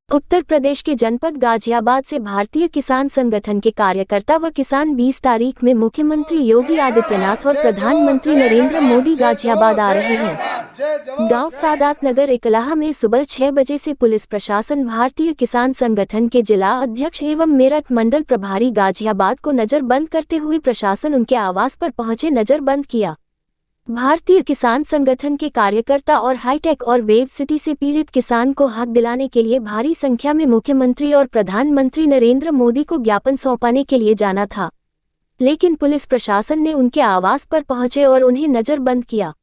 उत्तर प्रदेश के जनपद गाजियाबाद से भारतीय किसान संगठन के कार्यकर्ता व किसान 20 तारीख में मुख्यमंत्री योगी आदित्यनाथ और प्रधानमंत्री नरेंद्र मोदी गाजियाबाद आ रहे हैं। गांव सादात नगर इकलाह में सुबह 6 बजे से पुलिस प्रशासन भारतीय किसान संगठन के जिला अध्यक्ष एवं मेरठ मंडल प्रभारी गाजियाबाद को नजरबंद करते हुए प्रशासन उनके आवास पर पहुंचे नजरबंद किया। भारतीय किसान संगठन के कार्यकर्ता और हाईटेक और वेव सिटी से पीड़ित किसान को हक दिलाने के लिए भारी संख्या में मुख्यमंत्री और प्रधानमंत्री नरेंद्र मोदी को ज्ञापन सौंपने के लिए जाना था, लेकिन पुलिस प्रशासन ने उनके आवास पर पहुंचे और उन्हें नजरबंद किया।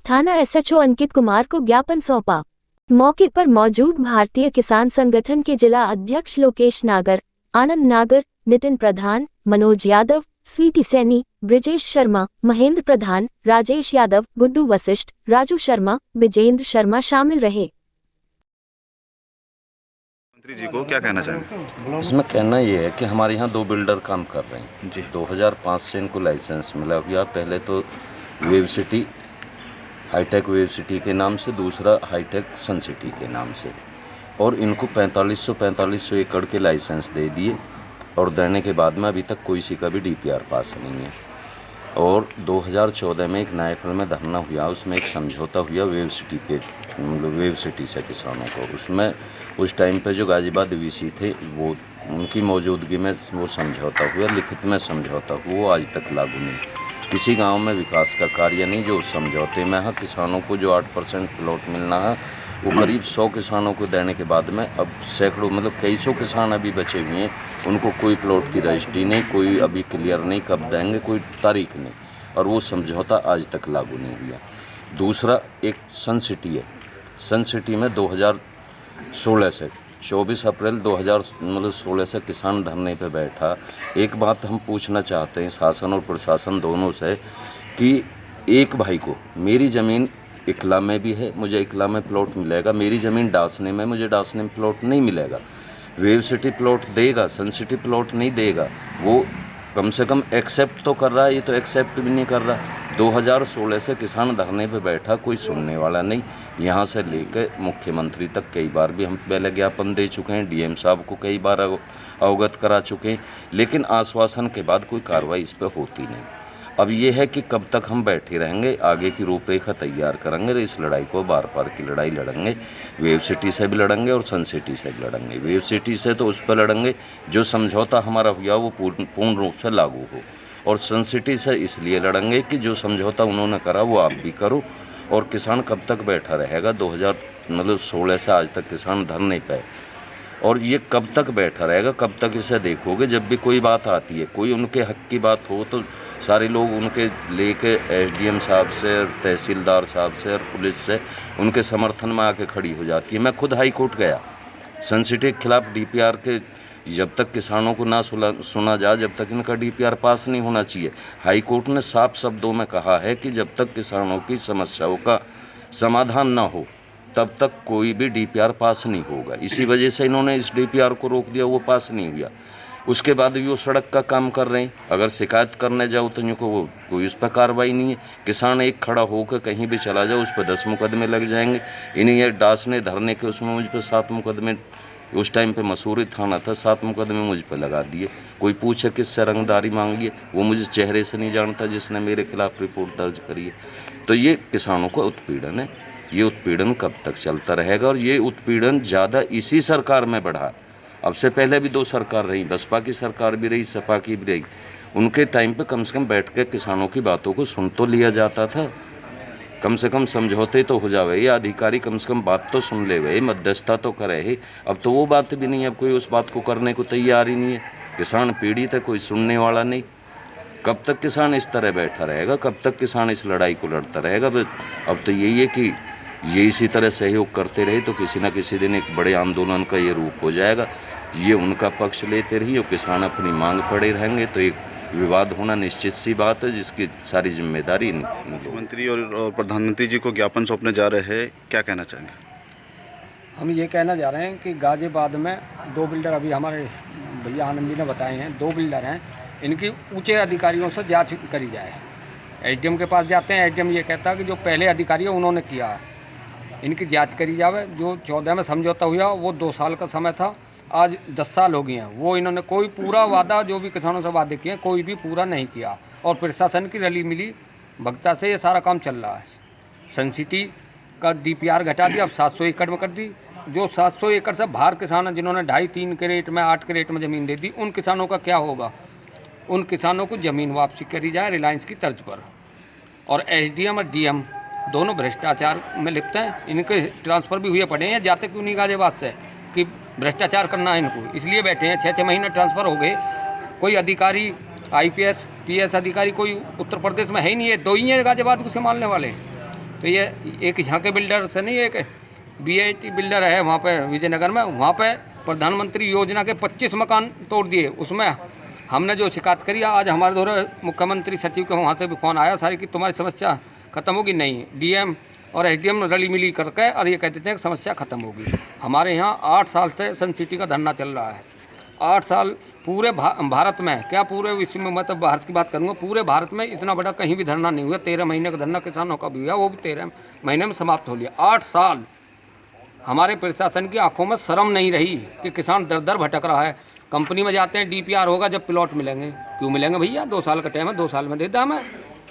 थाना एसएचओ अंकित कुमार को ज्ञापन सौंपा। मौके पर मौजूद भारतीय किसान संगठन के जिला अध्यक्ष लोकेश नागर, आनंद नागर, नितिन प्रधान, मनोज यादव, स्वीटी सैनी, ब्रिजेश शर्मा, महेंद्र प्रधान, राजेश यादव, गुड्डू वशिष्ठ, राजू शर्मा, विजेंद्र शर्मा शामिल रहे। मंत्री जी को क्या कहना चाहेंगे? इसमें कहना ये है कि हमारे यहाँ 2 बिल्डर काम कर रहे हैं जी। 2005 से इनको लाइसेंस मिला हुआ। पहले तो wave city, hi tech wave city के नाम से, दूसरा हाईटेक सन सिटी के नाम से, और इनको 4500 एकड़ के लाइसेंस दे दिए और देने के बाद में अभी तक कोई सी का भी डीपीआर पास नहीं है। और 2014 में एक नायफल में धरना हुआ, उसमें एक समझौता हुआ वेव सिटी के, मतलब वेव सिटी से किसानों को। उसमें उस टाइम पे जो गाजियाबाद वीसी थे वो, उनकी मौजूदगी में वो समझौता हुआ, लिखित में समझौता हुआ, वो आज तक लागू नहीं। किसी गांव में विकास का कार्य नहीं जो उस समझौते में है। किसानों को जो 8% प्लॉट मिलना है वो करीब 100 किसानों को देने के बाद में अब सैकड़ों, मतलब कई सौ किसान अभी बचे हुए हैं, उनको कोई प्लॉट की रजिस्ट्री नहीं, कोई अभी क्लियर नहीं कब देंगे, कोई तारीख नहीं, और वो समझौता आज तक लागू नहीं हुआ। दूसरा एक सन सिटी है, सन सिटी में 2016 से 24 अप्रैल 2016 से किसान धरने पे बैठा। एक बात हम पूछना चाहते हैं शासन और प्रशासन दोनों से कि एक भाई को, मेरी ज़मीन इकला में भी है, मुझे इकला में प्लॉट मिलेगा, मेरी ज़मीन डासने में, मुझे डासने में प्लॉट नहीं मिलेगा। वेव सिटी प्लॉट देगा, सन सिटी प्लॉट नहीं देगा। वो कम से कम एक्सेप्ट तो कर रहा है, ये तो एक्सेप्ट भी नहीं कर रहा। 2016 से किसान धरने पे बैठा, कोई सुनने वाला नहीं। यहाँ से लेकर मुख्यमंत्री तक कई बार भी हम पहले ज्ञापन दे चुके हैं, डीएम साहब को कई बार अवगत करा चुके हैं, लेकिन आश्वासन के बाद कोई कार्रवाई इस पर होती नहीं। अब ये है कि कब तक हम बैठे रहेंगे, आगे की रूपरेखा तैयार करेंगे। इस लड़ाई को बार बार की लड़ाई लड़ेंगे, वेव सिटी से भी लड़ेंगे और सन सिटी से भी लड़ेंगे। वेव सिटी से तो उस पर लड़ेंगे जो समझौता हमारा हुआ वो पूर्ण रूप से लागू हो, और सन सिटी से इसलिए लड़ेंगे कि जो समझौता उन्होंने करा वो आप भी करो। और किसान कब तक बैठा रहेगा? 2016 से आज तक किसान धरने पे, और ये कब तक बैठा रहेगा, कब तक इसे देखोगे? जब भी कोई बात आती है, कोई उनके हक की बात हो तो सारे लोग उनके लेके एसडीएम साहब से और तहसीलदार साहब से और पुलिस से उनके समर्थन में आके खड़ी हो जाती है। मैं खुद हाई कोर्ट गया, सन सिटी के खिलाफ डीपीआर के, जब तक किसानों को ना सुना जाए, जब तक इनका डीपीआर पास नहीं होना चाहिए। हाई कोर्ट ने साफ शब्दों में कहा है कि जब तक किसानों की समस्याओं का समाधान ना हो तब तक कोई भी डीपीआर पास नहीं होगा। इसी वजह से इन्होंने इस डीपीआर को रोक दिया, वो पास नहीं हुआ। उसके बाद भी वो सड़क का काम कर रहे हैं। अगर शिकायत करने जाओ तो इनको वो कोई उस पर कार्रवाई नहीं है। किसान एक खड़ा होकर कहीं भी चला जाओ, उस पर 10 मुकदमे लग जाएंगे। इन्हें ये डासने धरने के उसमें मुझ पर 7 मुकदमे, उस टाइम पे मसूरी थाना था, 7 मुकदमे मुझ पर लगा दिए। कोई पूछे किससे रंगदारी मांगी, वो मुझे चेहरे से नहीं जानता जिसने मेरे खिलाफ रिपोर्ट दर्ज करी है। तो ये किसानों का उत्पीड़न है। ये उत्पीड़न कब तक चलता रहेगा? और ये उत्पीड़न ज़्यादा इसी सरकार में बढ़ा। अब से पहले भी 2 सरकार रही, बसपा की सरकार भी रही, सपा की भी रही। उनके टाइम पे कम से कम बैठ के किसानों की बातों को सुन तो लिया जाता था, कम से कम समझौते तो हो जावे, ये अधिकारी कम से कम बात तो सुन ले गए, मध्यस्थता तो करे ही। अब तो वो बात भी नहीं है, अब कोई उस बात को करने को तैयार ही नहीं है। किसान पीड़ित है, कोई सुनने वाला नहीं। कब तक किसान इस तरह बैठा रहेगा? कब तक किसान इस लड़ाई को लड़ता रहेगा? अब तो यही है कि ये इसी तरह सहयोग करते रहे तो किसी न किसी दिन एक बड़े आंदोलन का ये रूप हो जाएगा। ये उनका पक्ष लेते रहिए और किसान अपनी मांग पड़े रहेंगे तो एक विवाद होना निश्चित सी बात है, जिसकी सारी जिम्मेदारी मुख्यमंत्री और प्रधानमंत्री जी को ज्ञापन सौंपने जा रहे हैं, क्या कहना चाहेंगे? हम ये कहना जा रहे हैं कि गाजियाबाद में 2 बिल्डर, अभी हमारे भैया आनंद जी ने बताए हैं, 2 बिल्डर हैं, इनकी ऊंचे अधिकारियों से जांच करी जाए। एसडीएम के पास जाते हैं, एसडीएम ये कहता है कि जो पहले अधिकारी है उन्होंने किया, इनकी जांच करी जावे। जो 14 में समझौता हुआ वो 2 साल का समय था, आज 10 साल हो गए हैं। वो इन्होंने कोई पूरा वादा जो भी किसानों से वादे किए कोई भी पूरा नहीं किया और प्रशासन की रली मिली भगता से ये सारा काम चल रहा है। सन सिटी का DPR घटा दिया, अब 700 एकड़ में कर दी। जो 700 एकड़ से बाहर किसान हैं जिन्होंने 2.5-3 के रेट में 8 के रेट में ज़मीन दे दी, उन किसानों का क्या होगा? उन किसानों को ज़मीन वापसी करी जाए रिलायंस की तर्ज पर। और SDM और DM दोनों भ्रष्टाचार में लिप्त हैं। इनके ट्रांसफ़र भी हुए पड़े हैं, जाते क्यों नहीं गाजियाबाद से कि भ्रष्टाचार करना है इनको, इसलिए बैठे हैं। 6-6 महीने ट्रांसफ़र हो गए। कोई अधिकारी IPS PS अधिकारी कोई उत्तर प्रदेश में है ही नहीं है, 2 ही हैं गाजियाबाद को संभालने वाले। तो ये एक यहाँ के बिल्डर से नहीं, एक BIT बिल्डर है वहाँ पे विजयनगर में, वहाँ पे प्रधानमंत्री योजना के 25 मकान तोड़ दिए। उसमें हमने जो शिकायत करी, आज हमारे द्वारा मुख्यमंत्री सचिव के वहाँ से भी फ़ोन आया सारी कि तुम्हारी समस्या ख़त्म होगी। नहीं, DM और SDM रली मिली करके और ये कह देते हैं कि समस्या ख़त्म होगी। हमारे यहाँ 8 साल से सन सिटी का धरना चल रहा है। 8 साल पूरे भारत में, क्या पूरे विश्व में, मैं तो भारत की बात करूँगा, पूरे भारत में इतना बड़ा कहीं भी धरना नहीं हुआ। 13 महीने का धरना किसानों का भी हुआ, वो भी 13 महीने में समाप्त हो लिया। 8 साल हमारे प्रशासन की आंखों में शर्म नहीं रही कि किसान दर दर भटक रहा है। कंपनी में जाते हैं, DPR होगा जब प्लॉट मिलेंगे। क्यों मिलेंगे भैया? 2 साल का टाइम है, 2 साल में दे दाम है।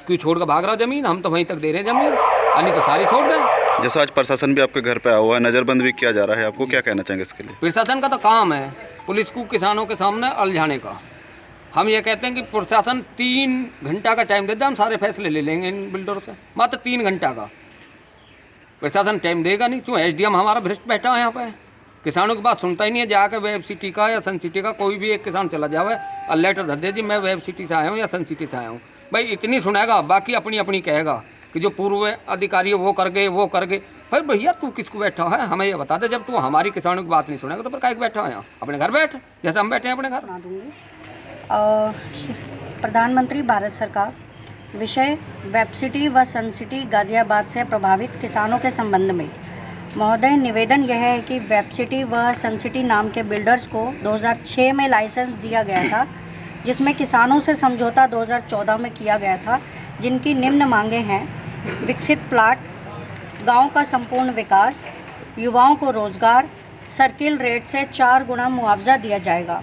क्यों छोड़ कर भाग रहा ज़मीन? हम तो वहीं तक दे रहे हैं ज़मीन, नहीं तो सारी छोड़ दें। जैसा आज प्रशासन भी आपके घर पे आया हुआ है, नज़रबंद भी किया जा रहा है, आपको क्या कहना चाहेंगे इसके लिए? प्रशासन का तो काम है पुलिस को किसानों के सामने उलझाने का। हम ये कहते हैं कि प्रशासन 3 घंटा का टाइम दे दे, हम सारे फैसले ले लेंगे इन बिल्डरों से। मात्र 3 घंटा का प्रशासन टाइम देगा नहीं। क्यों? SDM हमारा भ्रष्ट बैठा है यहाँ पे, किसानों की बात सुनता ही नहीं है। जाकर वेब सिटी का या सन सिटी का कोई भी एक किसान चला जावे और लेटर धर दे जी मैं वेब सिटी से आया हूँ या सन सिटी से आया हूँ, भाई इतनी सुनेगा, बाकी अपनी अपनी कहेगा कि जो पूर्व अधिकारी वो कर गए। भाई भैया तू किसको बैठा है? हमें ये बता दे। जब तू हमारी किसानों की बात नहीं सुनेगा तो फिर काहे बैठा है यहाँ? अपने घर बैठ, जैसे हम बैठे हैं अपने घर। प्रधानमंत्री भारत सरकार विषय वेब सिटी व सन सिटी गाजियाबाद से प्रभावित किसानों के संबंध में महोदय निवेदन यह है कि वेब सिटी व सन सिटी नाम के बिल्डर्स को 2006 में लाइसेंस दिया गया था, जिसमें किसानों से समझौता 2014 में किया गया था, जिनकी निम्न मांगें हैं: विकसित प्लाट, गांव का संपूर्ण विकास, युवाओं को रोजगार, सर्किल रेट से 4 गुना मुआवजा दिया जाएगा।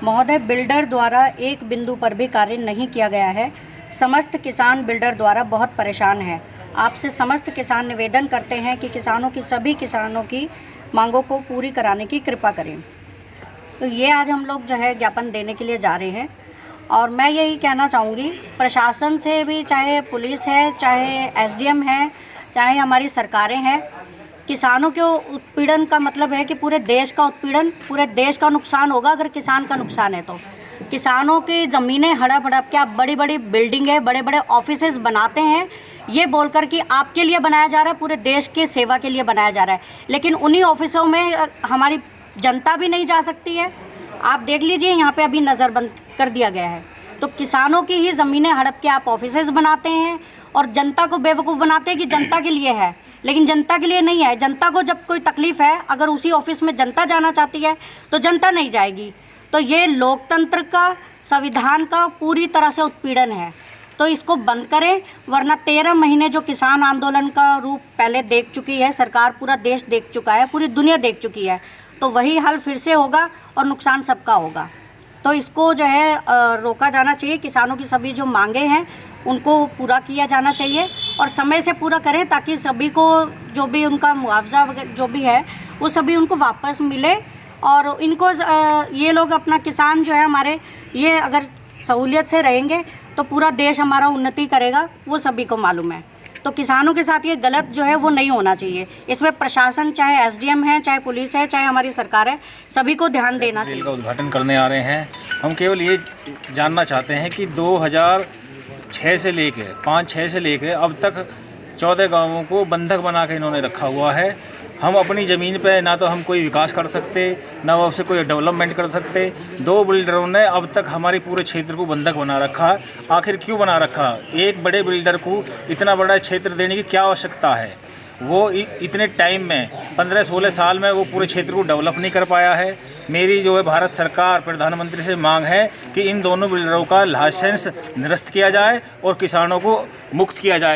महोदय बिल्डर द्वारा एक बिंदु पर भी कार्य नहीं किया गया है। समस्त किसान बिल्डर द्वारा बहुत परेशान हैं। आपसे समस्त किसान निवेदन करते हैं कि सभी किसानों की मांगों को पूरी कराने की कृपा करें। तो ये आज हम लोग जो है ज्ञापन देने के लिए जा रहे हैं। और मैं यही कहना चाहूँगी प्रशासन से भी, चाहे पुलिस है, चाहे SDM है, चाहे हमारी सरकारें हैं, किसानों के उत्पीड़न का मतलब है कि पूरे देश का उत्पीड़न, पूरे देश का नुकसान होगा। अगर किसान का नुकसान है तो किसानों की ज़मीनें हड़प के आप बड़ी बड़ी बिल्डिंगें, बड़े बड़े ऑफिसेज बनाते हैं, ये बोलकर कि आपके लिए बनाया जा रहा है, पूरे देश के सेवा के लिए बनाया जा रहा है, लेकिन उन्हीं ऑफिसों में हमारी जनता भी नहीं जा सकती है। आप देख लीजिए यहाँ पे अभी नज़रबंद कर दिया गया है। तो किसानों की ही ज़मीनें हड़प के आप ऑफिसेज बनाते हैं और जनता को बेवकूफ़ बनाते हैं कि जनता के लिए है, लेकिन जनता के लिए नहीं है। जनता को जब कोई तकलीफ़ है, अगर उसी ऑफिस में जनता जाना चाहती है तो जनता नहीं जाएगी। तो ये लोकतंत्र का, संविधान का पूरी तरह से उत्पीड़न है। तो इसको बंद करें, वरना 13 महीने जो किसान आंदोलन का रूप पहले देख चुकी है सरकार, पूरा देश देख चुका है, पूरी दुनिया देख चुकी है, तो वही हाल फिर से होगा और नुकसान सबका होगा। तो इसको जो है रोका जाना चाहिए। किसानों की सभी जो मांगे हैं उनको पूरा किया जाना चाहिए और समय से पूरा करें, ताकि सभी को जो भी उनका मुआवजा वगैरह जो भी है वो सभी उनको वापस मिले। और इनको ये लोग अपना किसान जो है हमारे, ये अगर सहूलियत से रहेंगे तो पूरा देश हमारा उन्नति करेगा, वो सभी को मालूम है। तो किसानों के साथ ये गलत जो है वो नहीं होना चाहिए। इसमें प्रशासन, चाहे SDM है, चाहे पुलिस है, चाहे हमारी सरकार है, सभी को ध्यान देना चाहिए। का उद्घाटन करने आ रहे हैं। हम केवल ये जानना चाहते हैं कि 2006 से लेकर 5-6 से लेकर अब तक 14 गांवों को बंधक बना के इन्होंने रखा हुआ है। हम अपनी ज़मीन पे ना तो हम कोई विकास कर सकते, ना उससे कोई डेवलपमेंट कर सकते। 2 बिल्डरों ने अब तक हमारे पूरे क्षेत्र को बंधक बना रखा। आखिर क्यों बना रखा? एक बड़े बिल्डर को इतना बड़ा क्षेत्र देने की क्या आवश्यकता है? वो इतने टाइम में 15-16 साल में वो पूरे क्षेत्र को डेवलप नहीं कर पाया है। मेरी जो है भारत सरकार, प्रधानमंत्री से मांग है कि इन दोनों बिल्डरों का लाइसेंस निरस्त किया जाए और किसानों को मुक्त किया जाए।